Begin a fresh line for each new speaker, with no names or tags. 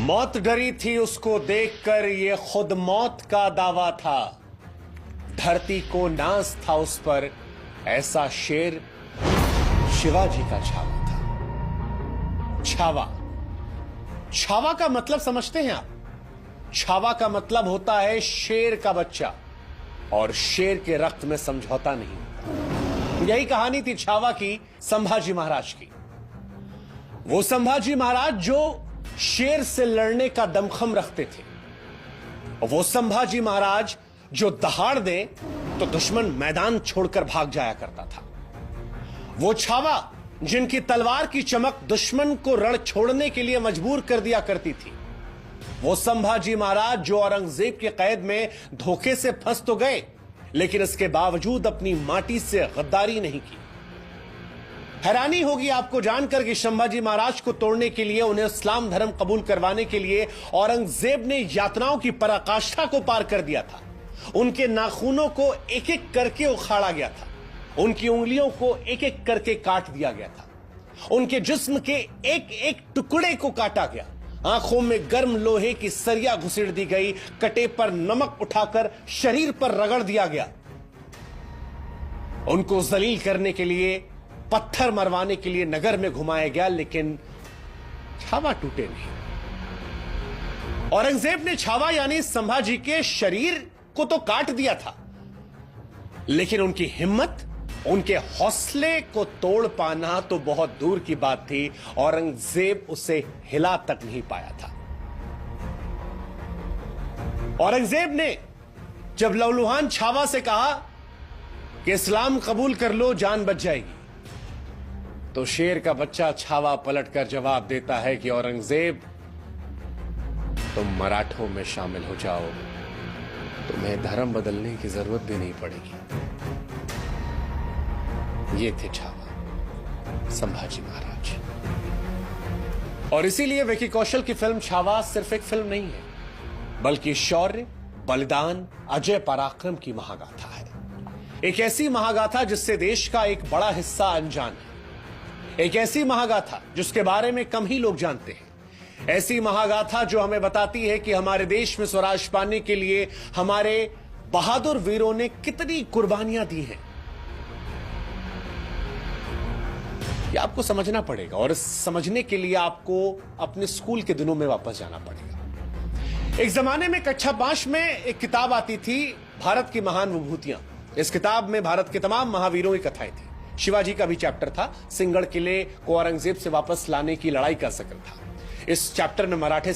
मौत डरी थी उसको देखकर, ये खुद मौत का दावा था। धरती को नाज था उस पर, ऐसा शेर शिवाजी का छावा था। छावा, छावा का मतलब समझते हैं आप? छावा का मतलब होता है शेर का बच्चा, और शेर के रक्त में समझौता नहीं होता। यही कहानी थी छावा की, संभाजी महाराज की। वो संभाजी महाराज जो शेर से लड़ने का दमखम रखते थे, वो संभाजी महाराज जो दहाड़ दे तो दुश्मन मैदान छोड़कर भाग जाया करता था। वो छावा जिनकी तलवार की चमक दुश्मन को रण छोड़ने के लिए मजबूर कर दिया करती थी। वो संभाजी महाराज जो औरंगजेब के कैद में धोखे से फंस तो गए, लेकिन इसके बावजूद अपनी माटी से गद्दारी नहीं की। हैरानी होगी आपको जानकर कि संभाजी महाराज को तोड़ने के लिए, उन्हें इस्लाम धर्म कबूल करवाने के लिए औरंगजेब ने यातनाओं की पराकाष्ठा को पार कर दिया था। उनके नाखूनों को एक एक करके उखाड़ा गया था, उनकी उंगलियों को एक एक करके काट दिया गया था, उनके जिस्म के एक एक टुकड़े को काटा गया, आंखों में गर्म लोहे की सरिया घुसेड़ दी गई, कटे पर नमक उठाकर शरीर पर रगड़ दिया गया। उनको जलील करने के लिए, पत्थर मरवाने के लिए नगर में घुमाया गया, लेकिन छावा टूटे नहीं। औरंगजेब ने छावा यानी संभाजी के शरीर को तो काट दिया था, लेकिन उनकी हिम्मत, उनके हौसले को तोड़ पाना तो बहुत दूर की बात थी। औरंगजेब उसे हिला तक नहीं पाया था। औरंगजेब ने जब लहूलुहान छावा से कहा कि इस्लाम कबूल कर लो, जान बच जाएगी, तो शेर का बच्चा छावा पलटकर जवाब देता है कि औरंगजेब, तुम मराठों में शामिल हो जाओ, तुम्हें धर्म बदलने की जरूरत भी नहीं पड़ेगी। ये थे छावा, संभाजी महाराज। और इसीलिए विकी कौशल की फिल्म छावा सिर्फ एक फिल्म नहीं है, बल्कि शौर्य, बलिदान, अजय पराक्रम की महागाथा है। एक ऐसी महागाथा जिससे देश का एक बड़ा हिस्सा अनजान है। एक ऐसी महागाथा जिसके बारे में कम ही लोग जानते हैं। ऐसी महागाथा जो हमें बताती है कि हमारे देश में स्वराज पाने के लिए हमारे बहादुर वीरों ने कितनी कुर्बानियां दी हैं। ये आपको समझना पड़ेगा, और समझने के लिए आपको अपने स्कूल के दिनों में वापस जाना पड़ेगा। एक जमाने में कक्षा 5 में एक किताब आती थी, भारत की महान विभूतियां। इस किताब में भारत के तमाम महावीरों की कथाएं थी। शिवाजी का भी चैप्टर था, सिंगड़ किले को औरंगजेब से वापस लाने की लड़ाई का जिक्र था। इस चैप्टर में मराठे